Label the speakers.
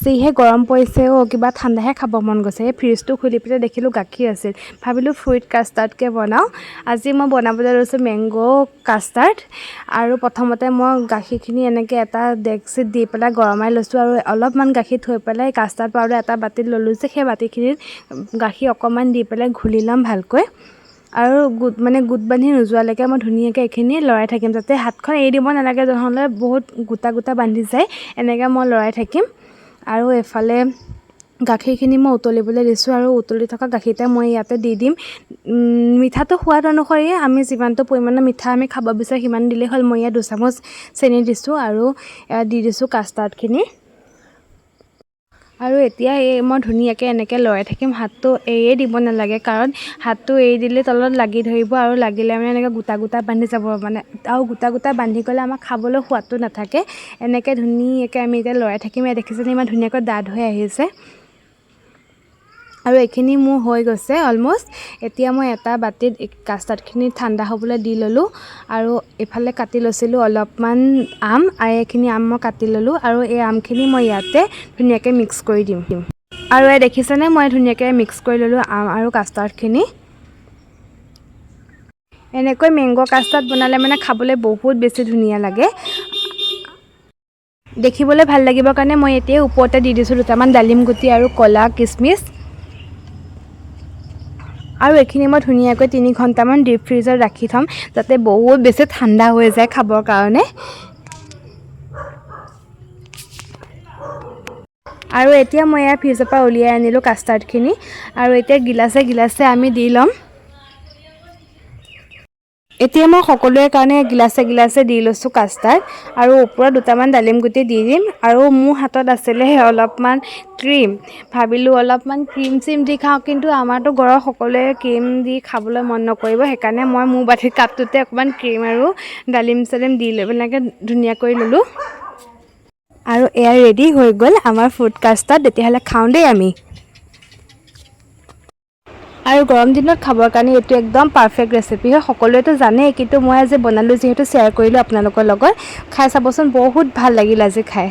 Speaker 1: যিহে গৰম পৰিছে কিবা ঠাণ্ডাহে খাব মন গৈছে। এই ফ্ৰিজটো খুলি পেলাই দেখিলোঁ গাখীৰ আছিল, ভাবিলোঁ ফ্ৰুইট কাষ্টাৰ্ডকে বনাওঁ। আজি মই বনাবলৈ লৈছোঁ মেংগ' কাষ্টাৰ্ড। আৰু প্ৰথমতে মই গাখীৰখিনি এনেকৈ এটা ডেক্সিত দি পেলাই গৰমাই লৈছোঁ আৰু অলপমান গাখীৰ থৈ পেলাই কাষ্টাৰ্ড পাউডাৰ এটা বাতিত ল'লোঁ যে সেই বাতিখিনিত গাখীৰ অকণমান দি পেলাই ঘুলি ল'ম ভালকৈ। আৰু গোট বান্ধি নোযোৱালৈকে মই ধুনীয়াকৈ এইখিনি লৰাই থাকিম, যাতে হাতখন এৰি দিব নালাগে, নহ'লে বহুত গোটা গোটা বান্ধি যায়। এনেকৈ মই লৰাই থাকিম। আৰু এফালে গাখীৰখিনি মই উতলিবলৈ দিছোঁ আৰু উতলি থকা গাখীৰতে মই ইয়াতে দি দিম মিঠাটো সোৱাদ অনুসৰি আমি যিমানটো পৰিমাণৰ মিঠা আমি খাব বিচাৰোঁ সিমান দিলেই হ'ল। মই ইয়াত 2 চামুচ চেনি দিছোঁ আৰু দি দিছোঁ কাষ্টাৰ্ডখিনি। আৰু এতিয়া মই ধুনীয়াকৈ এনেকৈ লৰাই থাকিম, হাতটো এৰিয়ে দিব নালাগে, কাৰণ হাতটো এৰি দিলে তলত লাগি ধৰিব আৰু লাগিলে মানে এনেকৈ গোটা গোটা বান্ধি যাব আৰু গোটা গোটা বান্ধি গ'লে আমাৰ খাবলৈ সোৱাদটো নাথাকে। এনেকৈ ধুনীয়াকৈ আমি এতিয়া লৰাই থাকিম। এয়া দেখিছেনে ইমান ধুনীয়াকৈ ডাঠ হৈ আহিছে। আৰু এইখিনি মোৰ হৈ গৈছে অলম'ষ্ট। এতিয়া মই এটা বাতিত কাষ্টাৰ্ডখিনি ঠাণ্ডা হ'বলৈ দি ল'লোঁ আৰু এইফালে কাটি লৈছিলোঁ অলপমান আম, আৰু এইখিনি আম মই কাটি ল'লোঁ আৰু এই আমখিনি মই ইয়াতে ধুনীয়াকৈ মিক্স কৰি দিম। আৰু এই দেখিছেনে মই ধুনীয়াকৈ মিক্স কৰি ল'লোঁ আম আৰু কাষ্টাৰ্ডখিনি। এনেকৈ মেংগ' কাষ্টাৰ্ড বনালে মানে খাবলৈ বহুত বেছি ধুনীয়া লাগে। দেখিবলৈ ভাল লাগিবৰ কাৰণে মই এতিয়া ওপৰতে দি দিছোঁ দুটামান ডালিম গুটি আৰু ক'লা কিচমিচ। আৰু এইখিনি মই ধুনীয়াকৈ 3 ঘণ্টামান ডিপ ফ্ৰিজত ৰাখি থ'ম, যাতে বহুত বেছি ঠাণ্ডা হৈ যায় খাবৰ কাৰণে। আৰু এতিয়া মই ইয়াৰ ফ্ৰিজৰ পৰা উলিয়াই আনিলোঁ কাষ্টাৰ্ডখিনি আৰু এতিয়া গিলাচে আমি দি ল'ম। এতিয়া মই সকলোৰে কাৰণে গিলাচে দি লৈছোঁ কাষ্টাৰ্ড আৰু ওপৰত দুটামান ডালিম গুটি দি দিম। আৰু মোৰ হাতত আছিলে অলপমান ক্ৰীম, ভাবিলোঁ অলপমান ক্ৰীম দি খাওঁ, কিন্তু আমাৰতো ঘৰৰ সকলোৱে ক্ৰীম দি খাবলৈ মন নকৰিব, সেইকাৰণে মই মোৰ বাতিৰ কাপটোতে অকণমান ক্ৰীম আৰু ডালিম দি লৈ পেলাই ধুনীয়া কৰি ল'লোঁ। আৰু এয়া ৰেডি হৈ গ'ল আমাৰ ফ্ৰুট কাষ্টাৰ্ড। তেতিয়াহ'লে খাওঁ দেই আমি। আৰু গৰম দিনত খাবৰ কাৰণে এইটো একদম পাৰফেক্ট ৰেচিপি হয়, সকলোৱেতো জানেই, কিন্তু মই আজি বনালোঁ যিহেতু শ্বেয়াৰ কৰিলোঁ আপোনালোকৰ লগত। খাই চাবচোন, বহুত ভাল লাগিল আজি খাই।